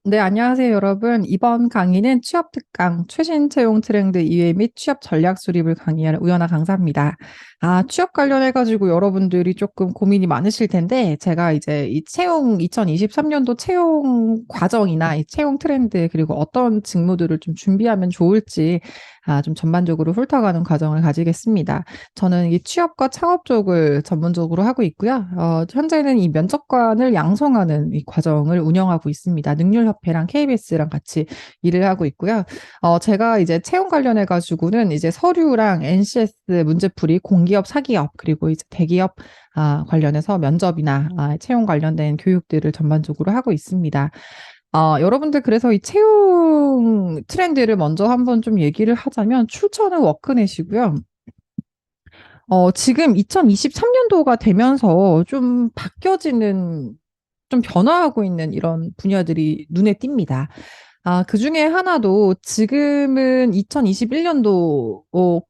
네, 안녕하세요, 여러분. 이번 강의는 취업 특강, 최신 채용 트렌드 이해 및 취업 전략 수립을 강의할 우연아 강사입니다. 취업 관련해가지고 여러분들이 조금 고민이 많으실 텐데, 제가 이제 이 채용, 2023년도 채용 과정이나 이 채용 트렌드, 그리고 어떤 직무들을 좀 준비하면 좋을지, 좀 전반적으로 훑어가는 과정을 가지겠습니다. 저는 이 취업과 창업 쪽을 전문적으로 하고 있고요. 현재는 이 면접관을 양성하는 이 과정을 운영하고 있습니다. 능률협회랑 KBS랑 같이 일을 하고 있고요. 제가 이제 채용 관련해가지고는 이제 서류랑 NCS 문제풀이, 공기업, 사기업, 그리고 이제 대기업 관련해서 면접이나 채용 관련된 교육들을 전반적으로 하고 있습니다. 여러분들 그래서 이 채용 트렌드를 먼저 한번 좀 얘기를 하자면 출처는 워크넷이고요. 지금 2023년도가 되면서 좀 바뀌어지는, 좀 변화하고 있는 이런 분야들이 눈에 띕니다. 그 중에 하나도 지금은 2021년도,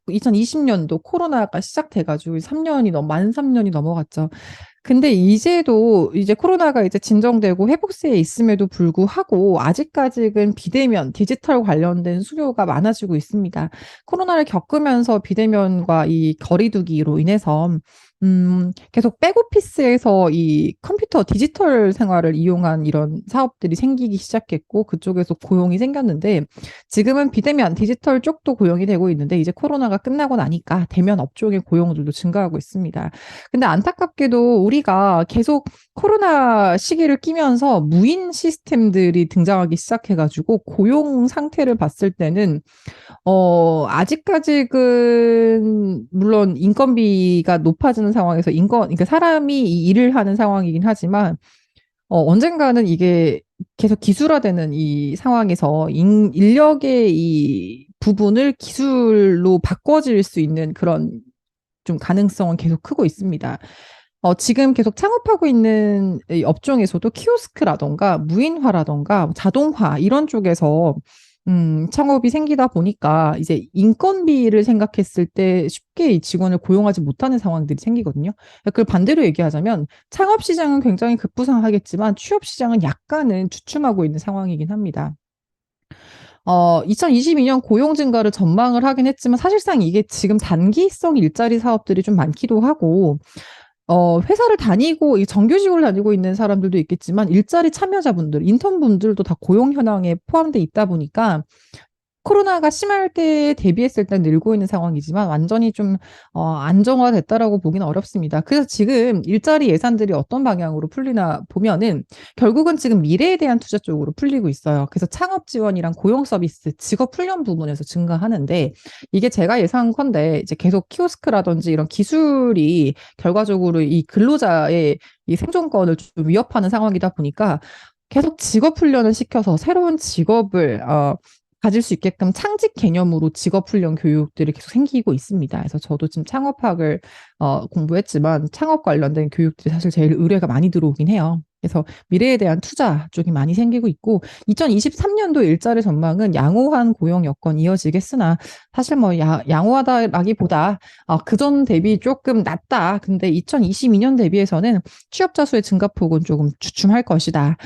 2020년도 코로나가 시작돼가지고 3년이 만 3년이 넘어갔죠. 근데 이제도 이제 코로나가 이제 진정되고 회복세에 있음에도 불구하고 아직까지는 비대면, 디지털 관련된 수요가 많아지고 있습니다. 코로나를 겪으면서 비대면과 이 거리두기로 인해서 계속 백오피스에서 이 컴퓨터 디지털 생활을 이용한 이런 사업들이 생기기 시작했고 그쪽에서 고용이 생겼는데 지금은 비대면 디지털 쪽도 고용이 되고 있는데 이제 코로나가 끝나고 나니까 대면 업종의 고용들도 증가하고 있습니다. 근데 안타깝게도 우리가 계속 코로나 시기를 끼면서 무인 시스템들이 등장하기 시작해가지고 고용 상태를 봤을 때는 아직까지는 물론 인건비가 높아지는 상황에서 그러니까 사람이 이 일을 하는 상황이긴 하지만 언젠가는 이게 계속 기술화되는 이 상황에서 인력의 이 부분을 기술로 바꿔질 수 있는 그런 좀 가능성은 계속 크고 있습니다. 지금 계속 창업하고 있는 이 업종에서도 키오스크라던가 무인화라던가 자동화 이런 쪽에서 창업이 생기다 보니까 이제 인건비를 생각했을 때 쉽게 이 직원을 고용하지 못하는 상황들이 생기거든요. 그걸 반대로 얘기하자면 창업 시장은 굉장히 급부상하겠지만 취업 시장은 약간은 주춤하고 있는 상황이긴 합니다. 2022년 고용 증가를 전망을 하긴 했지만 사실상 이게 지금 단기성 일자리 사업들이 좀 많기도 하고 회사를 다니고, 이 정규직으로 다니고 있는 사람들도 있겠지만, 일자리 참여자분들, 인턴분들도 다 고용 현황에 포함돼 있다 보니까, 코로나가 심할 때에 대비했을 때 늘고 있는 상황이지만 완전히 좀 안정화됐다라고 보기는 어렵습니다. 그래서 지금 일자리 예산들이 어떤 방향으로 풀리나 보면은 결국은 지금 미래에 대한 투자 쪽으로 풀리고 있어요. 그래서 창업 지원이랑 고용 서비스, 직업 훈련 부분에서 증가하는데 이게 제가 예상컨대 이제 계속 키오스크라든지 이런 기술이 결과적으로 이 근로자의 이 생존권을 좀 위협하는 상황이다 보니까 계속 직업 훈련을 시켜서 새로운 직업을 가질 수 있게끔 창직 개념으로 직업 훈련 교육들이 계속 생기고 있습니다. 그래서 저도 지금 창업학을 공부했지만 창업 관련된 교육들이 사실 제일 의뢰가 많이 들어오긴 해요. 그래서 미래에 대한 투자 쪽이 많이 생기고 있고 2023년도 일자리 전망은 양호한 고용 여건 이어지겠으나 사실 뭐 양호하다라기보다 그전 대비 조금 낮다. 근데 2022년 대비해서는 취업자 수의 증가폭은 조금 주춤할 것이다.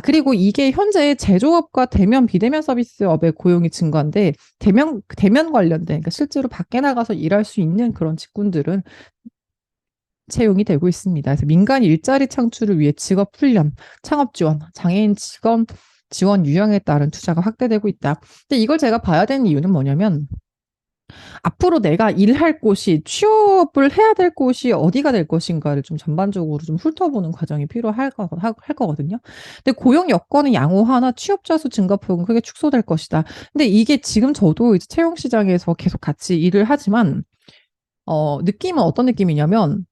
그리고 이게 현재 제조업과 대면, 비대면 서비스업의 고용이 증가인데, 대면 관련된, 그러니까 실제로 밖에 나가서 일할 수 있는 그런 직군들은 채용이 되고 있습니다. 그래서 민간 일자리 창출을 위해 직업 훈련, 창업 지원, 장애인 직업 지원 유형에 따른 투자가 확대되고 있다. 근데 이걸 제가 봐야 되는 이유는 뭐냐면, 앞으로 내가 일할 곳이 취업을 해야 될 곳이 어디가 될 것인가를 좀 전반적으로 좀 훑어보는 과정이 할 거거든요. 근데 고용 여건은 양호하나 취업자 수 증가폭은 크게 축소될 것이다. 근데 이게 지금 저도 이제 채용 시장에서 계속 같이 일을 하지만 느낌은 어떤 느낌이냐면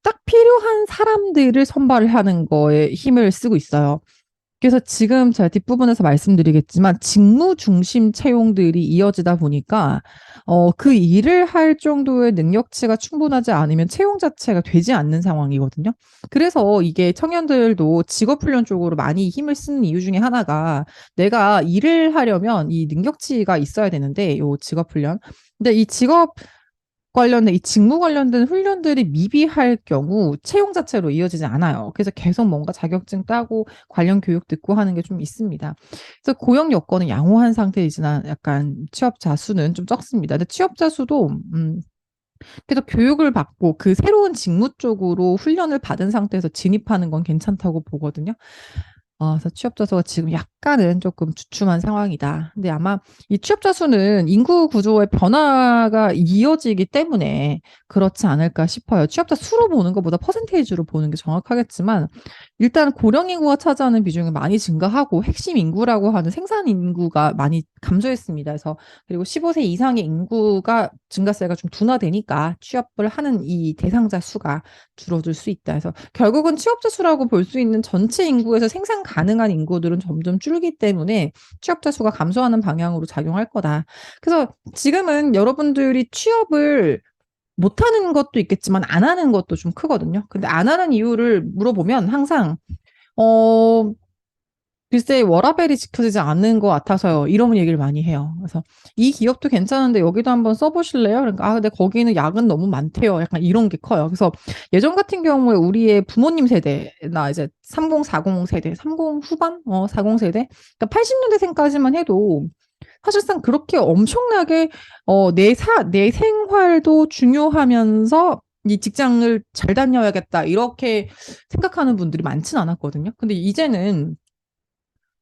딱 필요한 사람들을 선발을 하는 거에 힘을 쓰고 있어요. 그래서 지금 제가 뒷부분에서 말씀드리겠지만 직무 중심 채용들이 이어지다 보니까 그 일을 할 정도의 능력치가 충분하지 않으면 채용 자체가 되지 않는 상황이거든요. 그래서 이게 청년들도 직업훈련 쪽으로 많이 힘을 쓰는 이유 중에 하나가 내가 일을 하려면 이 능력치가 있어야 되는데 요 직업훈련. 근데 이 직업 관련된 이 직무 관련된 훈련들이 미비할 경우 채용 자체로 이어지지 않아요. 그래서 계속 뭔가 자격증 따고 관련 교육 듣고 하는 게 좀 있습니다. 그래서 고용 여건은 양호한 상태이지만 약간 취업자 수는 좀 적습니다. 근데 취업자 수도 그래서 교육을 받고 그 새로운 직무 쪽으로 훈련을 받은 상태에서 진입하는 건 괜찮다고 보거든요. 그래서 취업자 수가 지금 약간은 조금 주춤한 상황이다. 근데 아마 이 취업자 수는 인구 구조의 변화가 이어지기 때문에 그렇지 않을까 싶어요. 취업자 수로 보는 것보다 퍼센테이지로 보는 게 정확하겠지만 일단 고령 인구가 차지하는 비중이 많이 증가하고 핵심 인구라고 하는 생산 인구가 많이 감소했습니다. 그래서 그리고 15세 이상의 인구가 증가세가 좀 둔화되니까 취업을 하는 이 대상자 수가 줄어들 수 있다. 그래서 결국은 취업자 수라고 볼 수 있는 전체 인구에서 생산 가능한 인구들은 점점 줄기 때문에 취업자 수가 감소하는 방향으로 작용할 거다. 그래서 지금은 여러분들이 취업을 못하는 것도 있겠지만 안 하는 것도 좀 크거든요. 근데 안 하는 이유를 물어보면 항상 어 글쎄 워라밸이 지켜지지 않는 것 같아서요. 이런 얘기를 많이 해요. 그래서 이 기업도 괜찮은데 여기도 한번 써보실래요? 그러니까 근데 거기는 야근 너무 많대요. 약간 이런 게 커요. 그래서 예전 같은 경우에 우리의 부모님 세대나 이제 30, 40 세대, 30 후반, 40 세대, 그러니까 80년대생까지만 해도 사실상 그렇게 엄청나게 내 생활도 중요하면서 이 직장을 잘 다녀야겠다 이렇게 생각하는 분들이 많지는 않았거든요. 근데 이제는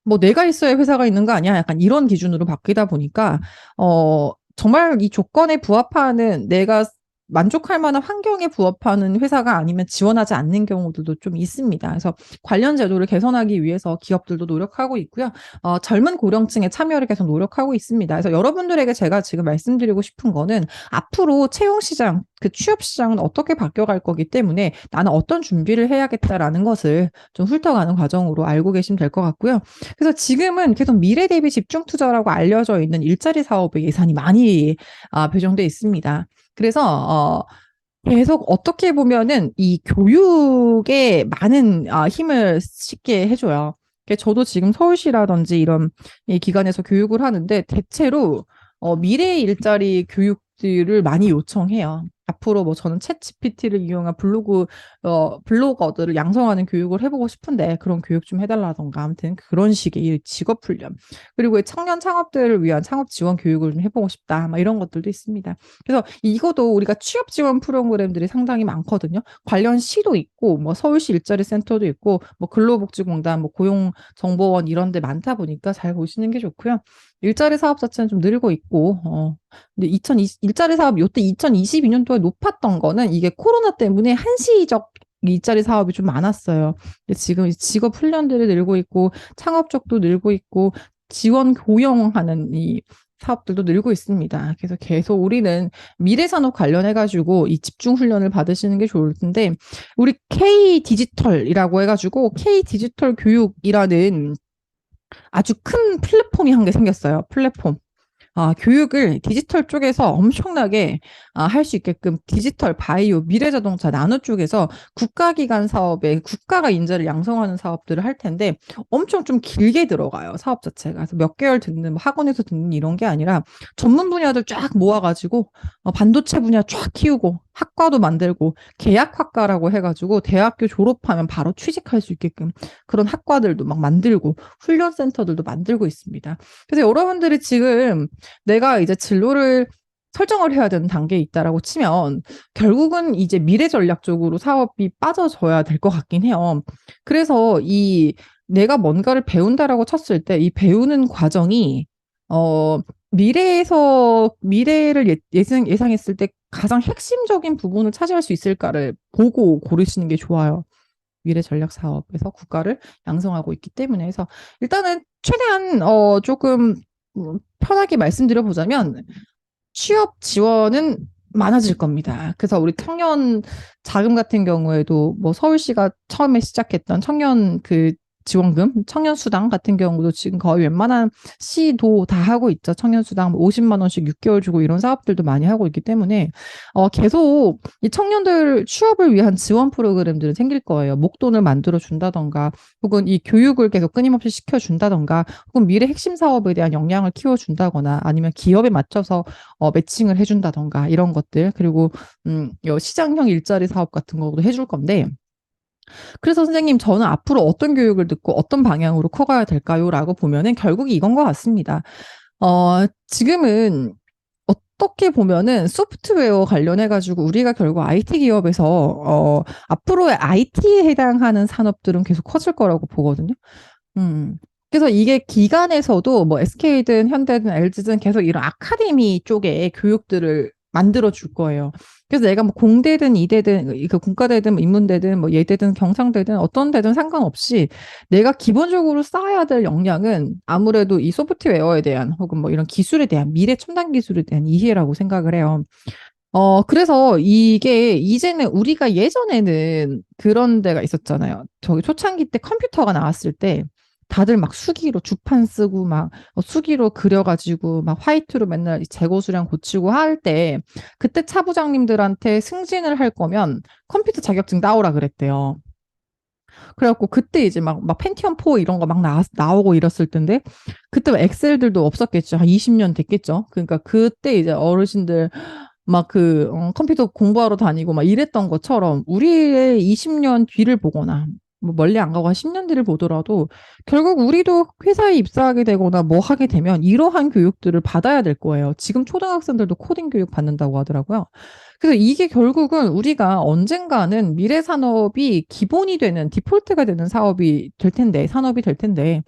뭐 내가 있어야 회사가 있는 거 아니야? 약간 이런 기준으로 바뀌다 보니까 정말 이 조건에 부합하는 내가 만족할 만한 환경에 부합하는 회사가 아니면 지원하지 않는 경우들도 좀 있습니다. 그래서 관련 제도를 개선하기 위해서 기업들도 노력하고 있고요. 젊은 고령층의 참여를 계속 노력하고 있습니다. 그래서 여러분들에게 제가 지금 말씀드리고 싶은 거는 앞으로 채용 시장, 그 취업 시장은 어떻게 바뀌어갈 거기 때문에 나는 어떤 준비를 해야겠다라는 것을 좀 훑어가는 과정으로 알고 계시면 될 것 같고요. 그래서 지금은 계속 미래 대비 집중 투자라고 알려져 있는 일자리 사업에 예산이 많이 배정돼 있습니다. 그래서 계속 어떻게 보면은 이 교육에 많은 힘을 싣게 해줘요. 저도 지금 서울시라든지 이런 이 기관에서 교육을 하는데 대체로 미래 일자리 교육들을 많이 요청해요. 앞으로 뭐 저는 챗 GPT를 이용한 블로거들을 양성하는 교육을 해보고 싶은데 그런 교육 좀 해달라던가 아무튼 그런 식의 직업 훈련 그리고 청년 창업들을 위한 창업 지원 교육을 좀 해보고 싶다 막 이런 것들도 있습니다. 그래서 이것도 우리가 취업 지원 프로그램들이 상당히 많거든요. 관련 시도 있고 뭐 서울시 일자리 센터도 있고 뭐 근로복지공단 뭐 고용정보원 이런 데 많다 보니까 잘 보시는 게 좋고요. 일자리 사업 자체는 좀 늘고 있고 근데 일자리 사업 요때 2022년도에 높았던 거는 이게 코로나 때문에 한시적 일자리 사업이 좀 많았어요. 근데 지금 직업 훈련들이 늘고 있고 창업 쪽도 늘고 있고 지원 고용하는 이 사업들도 늘고 있습니다. 그래서 계속 우리는 미래 산업 관련해 가지고 이 집중 훈련을 받으시는 게 좋을 텐데 우리 K 디지털이라고 해 가지고 K 디지털 교육이라는 아주 큰 플랫폼이 한 개 생겼어요. 플랫폼. 교육을 디지털 쪽에서 엄청나게 할 수 있게끔 디지털, 바이오, 미래자동차, 나노 쪽에서 국가기관 사업에 국가가 인재를 양성하는 사업들을 할 텐데 엄청 좀 길게 들어가요. 사업 자체가. 그래서 몇 개월 듣는 뭐 학원에서 듣는 이런 게 아니라 전문 분야들 쫙 모아가지고 반도체 분야 쫙 키우고 학과도 만들고 계약학과라고 해가지고 대학교 졸업하면 바로 취직할 수 있게끔 그런 학과들도 막 만들고 훈련센터들도 만들고 있습니다. 그래서 여러분들이 지금 내가 이제 진로를 설정을 해야 되는 단계에 있다라고 치면 결국은 이제 미래 전략 쪽으로 사업이 빠져줘야 될 것 같긴 해요. 그래서 이 내가 뭔가를 배운다라고 쳤을 때 이 배우는 과정이 미래를 예상했을 때 가장 핵심적인 부분을 차지할 수 있을까를 보고 고르시는 게 좋아요. 미래 전략 사업에서 국가를 양성하고 있기 때문에 해서 일단은 최대한 조금 편하게 말씀드려 보자면 취업 지원은 많아질 겁니다. 그래서 우리 청년 자금 같은 경우에도 뭐 서울시가 처음에 시작했던 청년 그 지원금, 청년수당 같은 경우도 지금 거의 웬만한 시도 다 하고 있죠. 청년수당 50만 원씩 6개월 주고 이런 사업들도 많이 하고 있기 때문에 계속 이 청년들 취업을 위한 지원 프로그램들은 생길 거예요. 목돈을 만들어 준다던가 혹은 이 교육을 계속 끊임없이 시켜준다던가 혹은 미래 핵심 사업에 대한 역량을 키워준다거나 아니면 기업에 맞춰서 매칭을 해준다던가 이런 것들 그리고 시장형 일자리 사업 같은 것도 해줄 건데 그래서 선생님 저는 앞으로 어떤 교육을 듣고 어떤 방향으로 커가야 될까요? 라고 보면은 결국 이건 것 같습니다. 지금은 어떻게 보면은 소프트웨어 관련해가지고 우리가 결국 IT 기업에서 앞으로의 IT에 해당하는 산업들은 계속 커질 거라고 보거든요. 그래서 이게 기관에서도 뭐 SK든 현대든 LG든 계속 이런 아카데미 쪽에 교육들을 만들어 줄 거예요. 그래서 내가 뭐 공대든 이대든 그 공과대든 뭐 인문대든 뭐 예대든 경상대든 어떤 데든 상관없이 내가 기본적으로 쌓아야 될 역량은 아무래도 이 소프트웨어에 대한 혹은 뭐 이런 기술에 대한 미래 첨단 기술에 대한 이해라고 생각을 해요. 그래서 이게 이제는 우리가 예전에는 그런 데가 있었잖아요. 저기 초창기 때 컴퓨터가 나왔을 때 다들 막 수기로 주판 쓰고 막 수기로 그려가지고 막 화이트로 맨날 재고 수량 고치고 할 때 그때 차부장님들한테 승진을 할 거면 컴퓨터 자격증 따오라 그랬대요. 그래갖고 그때 이제 막 펜티엄 4 이런 거 막 나오고 이랬을 텐데 그때 엑셀들도 없었겠죠. 한 20년 됐겠죠. 그러니까 그때 이제 어르신들 막 컴퓨터 공부하러 다니고 막 이랬던 것처럼 우리의 20년 뒤를 보거나 뭐 멀리 안 가고 한 10년 뒤를 보더라도 결국 우리도 회사에 입사하게 되거나 뭐 하게 되면 이러한 교육들을 받아야 될 거예요. 지금 초등학생들도 코딩 교육 받는다고 하더라고요. 그래서 이게 결국은 우리가 언젠가는 미래 산업이 기본이 되는 디폴트가 되는 사업이 될 텐데, 산업이 될 텐데,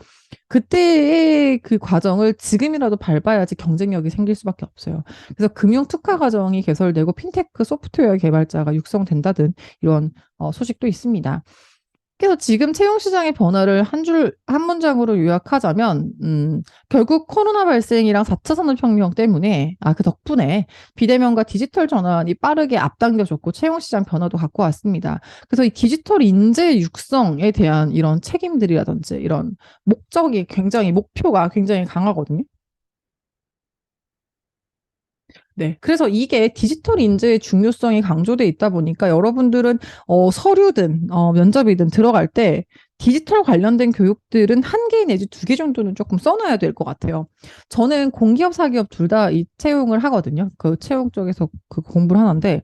그때의 그 과정을 지금이라도 밟아야지 경쟁력이 생길 수밖에 없어요. 그래서 금융 특화 과정이 개설되고 핀테크 소프트웨어 개발자가 육성된다든 이런 소식도 있습니다. 그래서 지금 채용 시장의 변화를 한 문장으로 요약하자면, 결국 코로나 발생이랑 4차 산업혁명 때문에, 그 덕분에 비대면과 디지털 전환이 빠르게 앞당겨졌고 채용 시장 변화도 갖고 왔습니다. 그래서 이 디지털 인재 육성에 대한 이런 책임들이라든지 이런 목표가 굉장히 강하거든요. 네. 그래서 이게 디지털 인재의 중요성이 강조돼 있다 보니까 여러분들은 서류든 면접이든 들어갈 때 디지털 관련된 교육들은 한 개 내지 두 개 정도는 조금 써놔야 될 것 같아요. 저는 공기업, 사기업 둘 다 이 채용을 하거든요. 그 채용 쪽에서 그 공부를 하는데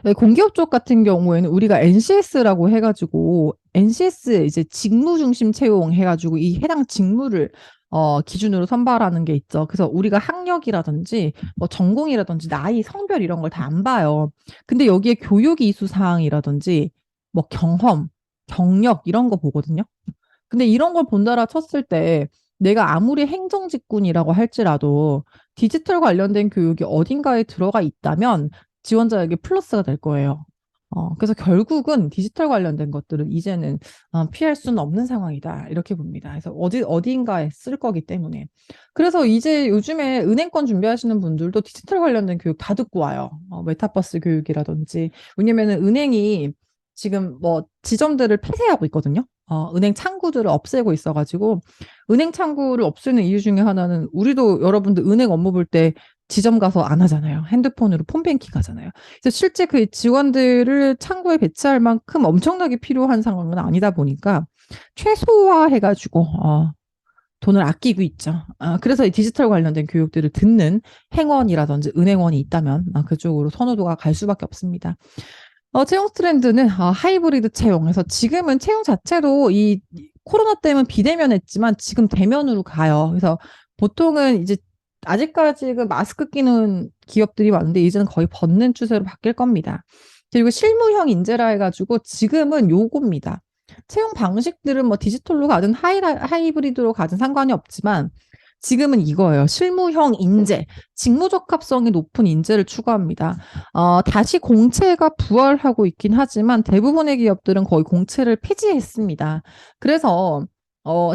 네, 공기업 쪽 같은 경우에는 우리가 NCS라고 해가지고 NCS 이제 직무 중심 채용 해가지고 이 해당 직무를 기준으로 선발하는 게 있죠. 그래서 우리가 학력이라든지 뭐 전공이라든지 나이, 성별 이런 걸 다 안 봐요. 근데 여기에 교육 이수 사항이라든지 뭐 경험, 경력 이런 거 보거든요. 근데 이런 걸 본다라 쳤을 때 내가 아무리 행정직군이라고 할지라도 디지털 관련된 교육이 어딘가에 들어가 있다면 지원자에게 플러스가 될 거예요. 그래서 결국은 디지털 관련된 것들은 이제는 피할 수는 없는 상황이다. 이렇게 봅니다. 그래서 어딘가에 쓸 거기 때문에. 그래서 이제 요즘에 은행권 준비하시는 분들도 디지털 관련된 교육 다 듣고 와요. 메타버스 교육이라든지. 왜냐면은 은행이 지금 뭐 지점들을 폐쇄하고 있거든요. 은행 창구들을 없애고 있어가지고 은행 창구를 없애는 이유 중에 하나는 우리도 여러분들 은행 업무 볼 때 지점 가서 안 하잖아요. 핸드폰으로 폰뱅킹 하잖아요. 그래서 실제 그 직원들을 창구에 배치할 만큼 엄청나게 필요한 상황은 아니다 보니까 최소화해가지고 돈을 아끼고 있죠. 그래서 이 디지털 관련된 교육들을 듣는 행원이라든지 은행원이 있다면 그쪽으로 선호도가 갈 수밖에 없습니다. 채용 트렌드는 하이브리드 채용에서 지금은 채용 자체도 이 코로나 때문에 비대면했지만 지금 대면으로 가요. 그래서 보통은 이제 아직까지 그 마스크 끼는 기업들이 많은데 이제는 거의 벗는 추세로 바뀔 겁니다. 그리고 실무형 인재라 해가지고 지금은 요겁니다. 채용 방식들은 뭐 디지털로 가든 하이브리드로 가든 상관이 없지만 지금은 이거예요. 실무형 인재, 직무 적합성이 높은 인재를 추구합니다. 다시 공채가 부활하고 있긴 하지만 대부분의 기업들은 거의 공채를 폐지했습니다. 그래서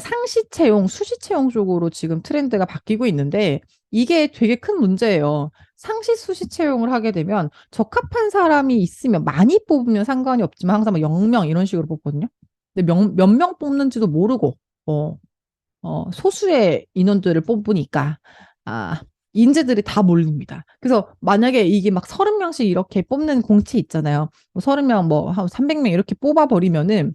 상시 채용, 수시 채용 쪽으로 지금 트렌드가 바뀌고 있는데 이게 되게 큰 문제예요. 상시 수시 채용을 하게 되면 적합한 사람이 있으면 많이 뽑으면 상관이 없지만 항상 뭐 0명 이런 식으로 뽑거든요. 근데 몇 명 뽑는지도 모르고, 어, 소수의 인원들을 뽑으니까, 아, 인재들이 다 몰립니다. 그래서 만약에 이게 막 30명씩 이렇게 뽑는 공채 있잖아요. 뭐 30명, 뭐, 한 300명 이렇게 뽑아버리면은,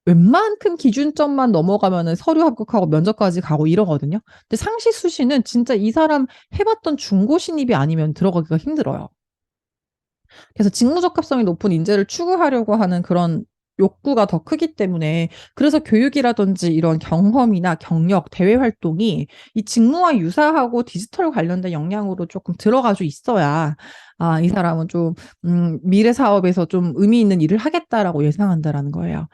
웬만큼 기준점만 넘어가면은 서류 합격하고 면접까지 가고 이러거든요. 근데 상시 수시는 진짜 이 사람 해봤던 중고 신입이 아니면 들어가기가 힘들어요. 그래서 직무적합성이 높은 인재를 추구하려고 하는 그런 욕구가 더 크기 때문에 그래서 교육이라든지 이런 경험이나 경력, 대외 활동이 이 직무와 유사하고 디지털 관련된 역량으로 조금 들어가져 있어야 이 사람은 좀 미래 사업에서 좀 의미 있는 일을 하겠다라고 예상한다라는 거예요.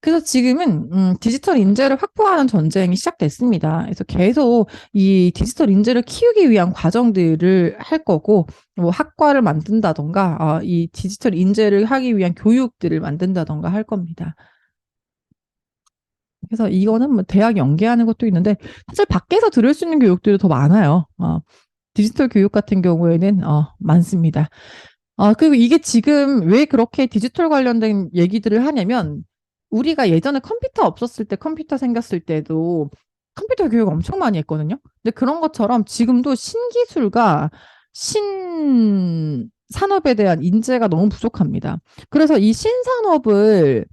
그래서 지금은 디지털 인재를 확보하는 전쟁이 시작됐습니다. 그래서 계속 이 디지털 인재를 키우기 위한 과정들을 할 거고, 뭐 학과를 만든다던가, 이 디지털 인재를 하기 위한 교육들을 만든다던가 할 겁니다. 그래서 이거는 뭐 대학 연계하는 것도 있는데, 사실 밖에서 들을 수 있는 교육들이 더 많아요. 디지털 교육 같은 경우에는 많습니다. 그리고 이게 지금 왜 그렇게 디지털 관련된 얘기들을 하냐면, 우리가 예전에 컴퓨터 없었을 때, 컴퓨터 생겼을 때도 컴퓨터 교육 엄청 많이 했거든요. 근데 그런 것처럼 지금도 신기술과 신산업에 대한 인재가 너무 부족합니다. 그래서 이 신산업을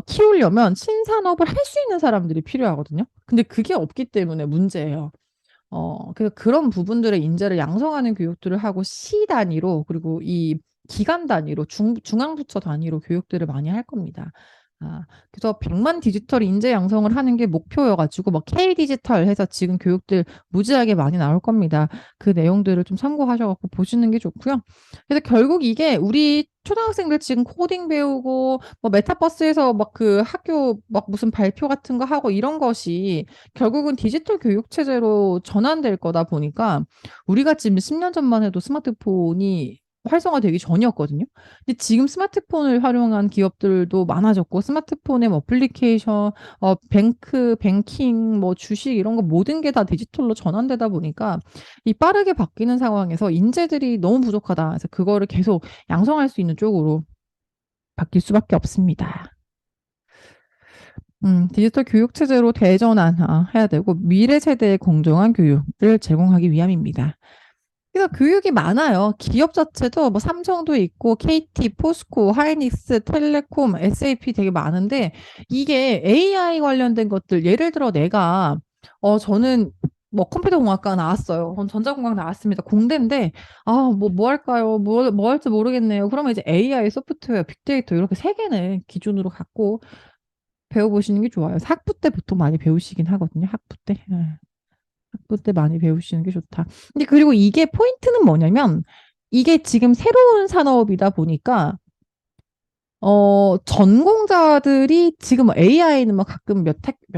키우려면 신산업을 할 수 있는 사람들이 필요하거든요. 근데 그게 없기 때문에 문제예요. 그래서 그런 부분들의 인재를 양성하는 교육들을 하고 시 단위로 그리고 이 기관 단위로 중앙부처 단위로 교육들을 많이 할 겁니다. 그래서 100만 디지털 인재 양성을 하는 게 목표여가지고 뭐 K 디지털 해서 지금 교육들 무지하게 많이 나올 겁니다. 그 내용들을 좀 참고하셔갖고 보시는 게 좋고요. 그래서 결국 이게 우리 초등학생들 지금 코딩 배우고 뭐 메타버스에서 막 그 학교 막 무슨 발표 같은 거 하고 이런 것이 결국은 디지털 교육 체제로 전환될 거다 보니까 우리가 지금 10년 전만 해도 스마트폰이 활성화되기 전이었거든요. 근데 지금 스마트폰을 활용한 기업들도 많아졌고 스마트폰의 뭐 어플리케이션, 뱅킹, 뭐 주식 이런 거 모든 게 다 디지털로 전환되다 보니까 이 빠르게 바뀌는 상황에서 인재들이 너무 부족하다. 그래서 그거를 계속 양성할 수 있는 쪽으로 바뀔 수밖에 없습니다. 디지털 교육 체제로 대전환 해야 되고 미래 세대의 공정한 교육을 제공하기 위함입니다. 그래서 교육이 많아요. 기업 자체도 뭐 삼성도 있고 KT, 포스코, 하이닉스, 텔레콤, SAP 되게 많은데 이게 AI 관련된 것들 예를 들어 내가 저는 뭐 컴퓨터 공학과 나왔어요. 전 전자공학 나왔습니다. 공대인데 뭐 할까요? 뭐 할지 모르겠네요. 그러면 이제 AI, 소프트웨어, 빅데이터 이렇게 세 개는 기준으로 갖고 배워보시는 게 좋아요. 학부 때 보통 많이 배우시긴 하거든요. 학부 때. 학부 때 많이 배우시는 게 좋다. 근데 그리고 이게 포인트는 뭐냐면 이게 지금 새로운 산업이다 보니까 전공자들이 지금 AI는 뭐 가끔 몇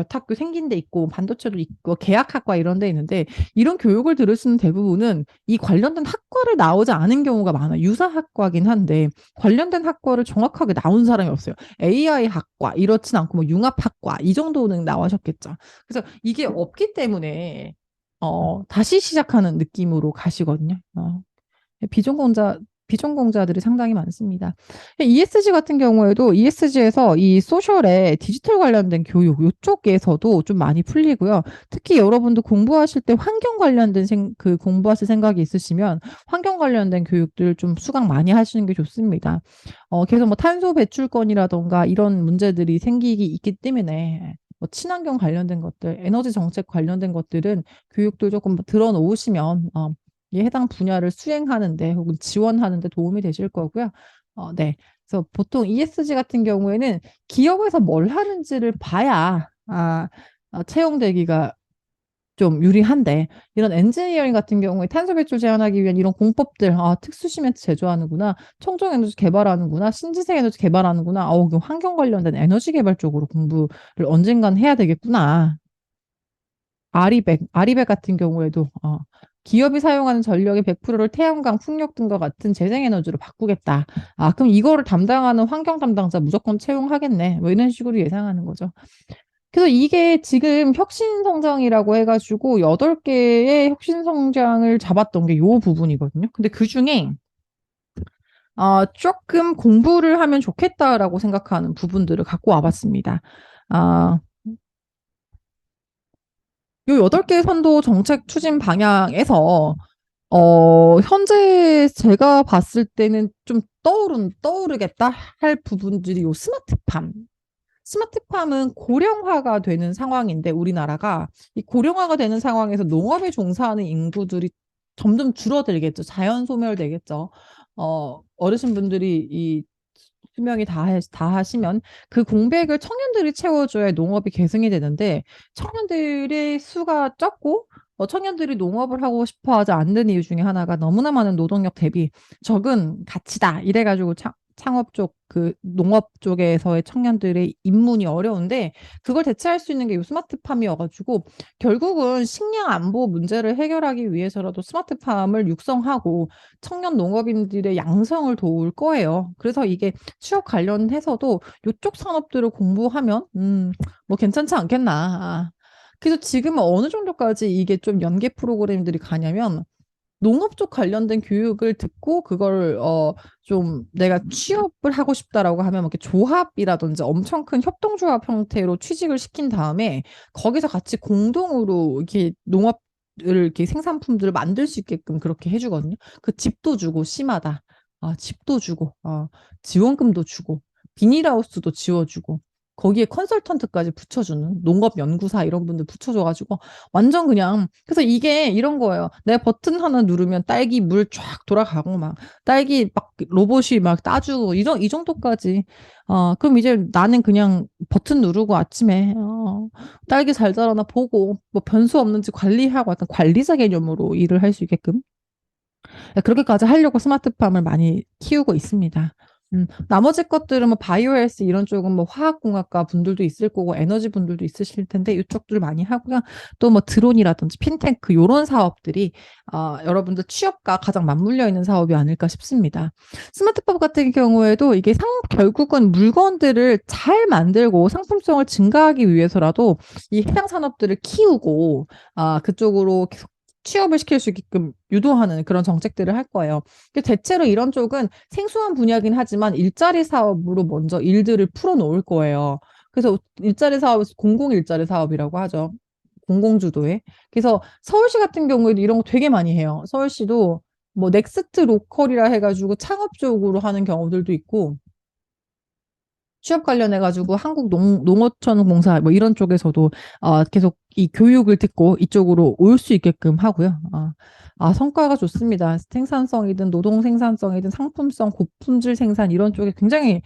학교 생긴 데 있고 반도체도 있고 계약학과 이런 데 있는데 이런 교육을 들을 수 있는 대부분은 이 관련된 학과를 나오지 않은 경우가 많아요. 유사학과긴 한데 관련된 학과를 정확하게 나온 사람이 없어요. AI 학과 이렇진 않고 뭐 융합학과 이 정도는 나와셨겠죠. 그래서 이게 없기 때문에 다시 시작하는 느낌으로 가시거든요. 비전공자, 비전공자들이 상당히 많습니다. ESG 같은 경우에도 ESG에서 이 소셜에 디지털 관련된 교육, 이쪽에서도 좀 많이 풀리고요. 특히 여러분도 공부하실 때 환경 관련된 그 공부하실 생각이 있으시면 환경 관련된 교육들 좀 수강 많이 하시는 게 좋습니다. 그래서 뭐 탄소 배출권이라던가 이런 문제들이 생기기 있기 때문에 뭐 친환경 관련된 것들, 에너지 정책 관련된 것들은 교육도 조금 들어 놓으시면 이 해당 분야를 수행하는데 혹은 지원하는데 도움이 되실 거고요. 네. 그래서 보통 ESG 같은 경우에는 기업에서 뭘 하는지를 봐야 채용되기가 좀 유리한데 이런 엔지니어링 같은 경우에 탄소 배출 제한하기 위한 이런 공법들 특수 시멘트 제조하는구나 청정 에너지 개발하는구나 신재생 에너지 개발하는구나 환경 관련된 에너지 개발 쪽으로 공부를 언젠간 해야 되겠구나. 아리백 같은 경우에도 기업이 사용하는 전력의 100%를 태양광, 풍력 등과 같은 재생에너지로 바꾸겠다. 그럼 이거를 담당하는 환경 담당자 무조건 채용하겠네. 뭐 이런 식으로 예상하는 거죠. 그래서 이게 지금 혁신성장이라고 해가지고 8개의 혁신성장을 잡았던 게 요 부분이거든요. 근데 그중에 조금 공부를 하면 좋겠다라고 생각하는 부분들을 갖고 와봤습니다. 아, 요 8개 선도 정책 추진 방향에서 현재 제가 봤을 때는 좀 떠오르겠다 할 부분들이 요 스마트팜. 스마트팜은 고령화가 되는 상황인데 우리나라가 이 고령화가 되는 상황에서 농업에 종사하는 인구들이 점점 줄어들겠죠. 자연 소멸되겠죠. 어르신분들이 이 수명이 다 하시면 그 공백을 청년들이 채워줘야 농업이 계승이 되는데 청년들의 수가 적고 청년들이 농업을 하고 싶어 하지 않는 이유 중에 하나가 너무나 많은 노동력 대비 적은 가치다. 이래가지고 창업 쪽, 그 농업 쪽에서의 청년들의 입문이 어려운데 그걸 대체할 수 있는 게 이 스마트팜이어가지고 결국은 식량 안보 문제를 해결하기 위해서라도 스마트팜을 육성하고 청년 농업인들의 양성을 도울 거예요. 그래서 이게 취업 관련해서도 이쪽 산업들을 공부하면 뭐 괜찮지 않겠나. 그래서 지금은 어느 정도까지 이게 좀 연계 프로그램들이 가냐면 농업 쪽 관련된 교육을 듣고 그걸 좀 내가 취업을 하고 싶다라고 하면 뭐 이렇게 조합이라든지 엄청 큰 협동조합 형태로 취직을 시킨 다음에 거기서 같이 공동으로 이렇게 농업을 이렇게 생산품들을 만들 수 있게끔 그렇게 해주거든요. 그 집도 주고 심하다. 집도 주고 지원금도 주고 비닐하우스도 지어주고 거기에 컨설턴트까지 붙여주는 농업연구사 이런 분들 붙여줘가지고 완전 그냥 그래서 이게 이런 거예요. 내가 버튼 하나 누르면 딸기 물 쫙 돌아가고 막 딸기 막 로봇이 막 따주고 이 정도까지. 그럼 이제 나는 그냥 버튼 누르고 아침에 딸기 잘 자라나 보고 뭐 변수 없는지 관리하고 약간 관리자 개념으로 일을 할 수 있게끔 그렇게까지 하려고 스마트팜을 많이 키우고 있습니다. 나머지 것들은 뭐 바이오헬스 이런 쪽은 뭐 화학공학과 분들도 있을 거고 에너지 분들도 있으실 텐데 이쪽들 많이 하고요. 또 뭐 드론이라든지 핀테크 이런 사업들이 여러분들 취업과 가장 맞물려 있는 사업이 아닐까 싶습니다. 스마트팜 같은 경우에도 이게 결국은 물건들을 잘 만들고 상품성을 증가하기 위해서라도 이 해당 산업들을 키우고 그쪽으로 계속 취업을 시킬 수 있게끔 유도하는 그런 정책들을 할 거예요. 대체로 이런 쪽은 생소한 분야긴 하지만 일자리 사업으로 먼저 일들을 풀어놓을 거예요. 그래서 일자리 사업에서 공공 일자리 사업이라고 하죠. 공공주도에. 그래서 서울시 같은 경우에도 이런 거 되게 많이 해요. 서울시도 뭐 넥스트 로컬이라 해가지고 창업 쪽으로 하는 경우들도 있고 취업 관련해가지고 한국 농어촌 공사 뭐 이런 쪽에서도 계속 이 교육을 듣고 이쪽으로 올 수 있게끔 하고요. 성과가 좋습니다. 생산성이든 노동 생산성이든 상품성, 고품질 생산 이런 쪽에 굉장히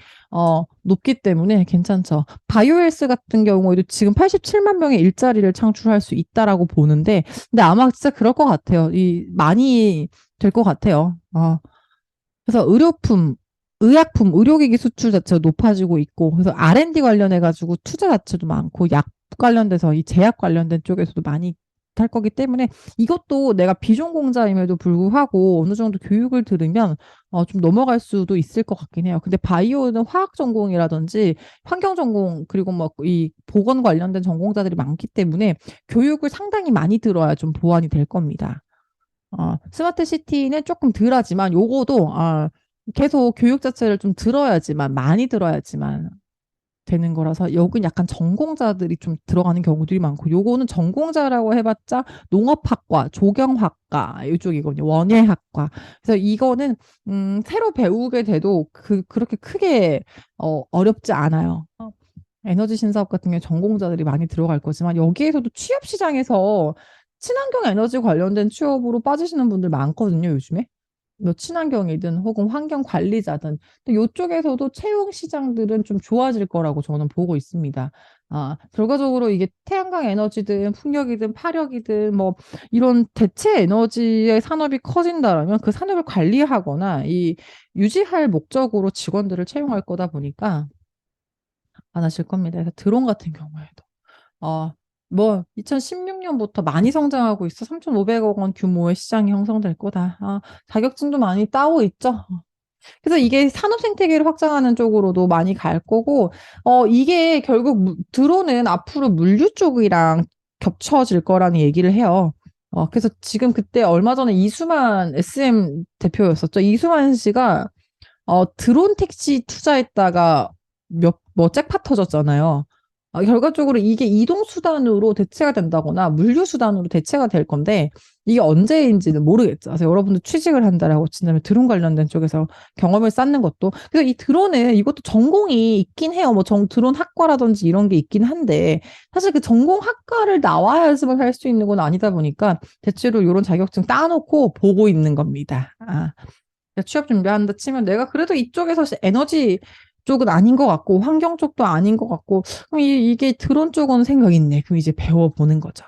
높기 때문에 괜찮죠. 바이오헬스 같은 경우에도 지금 87만 명의 일자리를 창출할 수 있다라고 보는데, 근데 아마 진짜 그럴 것 같아요. 많이 될 것 같아요. 그래서 의약품, 의료기기 수출 자체가 높아지고 있고, 그래서 R&D 관련해가지고 투자 자체도 많고, 약 관련돼서 이 제약 관련된 쪽에서도 많이 할 거기 때문에 이것도 내가 비전공자임에도 불구하고 어느 정도 교육을 들으면 좀 넘어갈 수도 있을 것 같긴 해요. 근데 바이오는 화학 전공이라든지 환경 전공 그리고 뭐 이 보건 관련된 전공자들이 많기 때문에 교육을 상당히 많이 들어야 좀 보완이 될 겁니다. 스마트 시티는 조금 덜하지만 요거도 계속 교육 자체를 좀 들어야지만 많이 들어야지만 되는 거라서 여긴 약간 전공자들이 좀 들어가는 경우들이 많고 요거는 전공자라고 해봤자 농업학과, 조경학과 이쪽이거든요. 원예학과. 그래서 이거는 새로 배우게 돼도 그렇게 크게 어렵지 않아요. 에너지 신사업 같은 경우에 전공자들이 많이 들어갈 거지만 여기에서도 취업 시장에서 친환경 에너지 관련된 취업으로 빠지시는 분들 많거든요, 요즘에. 뭐 친환경이든 혹은 환경 관리자든. 근데 이쪽에서도 채용 시장들은 좀 좋아질 거라고 저는 보고 있습니다. 결과적으로 이게 태양광 에너지든 풍력이든 파력이든 뭐 이런 대체 에너지의 산업이 커진다라면 그 산업을 관리하거나 유지할 목적으로 직원들을 채용할 거다 보니까 많아질 겁니다. 그래서 드론 같은 경우에도. 뭐 2016년부터 많이 성장하고 있어. 3,500억 원 규모의 시장이 형성될 거다. 자격증도 많이 따고 있죠. 그래서 이게 산업 생태계를 확장하는 쪽으로도 많이 갈 거고, 이게 결국 드론은 앞으로 물류 쪽이랑 겹쳐질 거라는 얘기를 해요. 그래서 지금 그때 얼마 전에 이수만 SM 대표였었죠. 이수만 씨가 드론 택시 투자했다가 잭팟 터졌잖아요. 결과적으로 이게 이동수단으로 대체가 된다거나 물류수단으로 대체가 될 건데, 이게 언제인지는 모르겠죠. 그래서 여러분들 취직을 한다라고 친다면 드론 관련된 쪽에서 경험을 쌓는 것도. 그래서 이 드론은 이것도 전공이 있긴 해요. 뭐 드론 학과라든지 이런 게 있긴 한데, 사실 그 전공 학과를 나와야지만 할 수 있는 건 아니다 보니까, 대체로 이런 자격증 따놓고 보고 있는 겁니다. 취업 준비한다 치면 내가 그래도 이쪽에서 에너지 쪽은 아닌 것 같고 환경 쪽도 아닌 것 같고 그럼 이게 드론 쪽은 생각 있네. 그럼 이제 배워보는 거죠.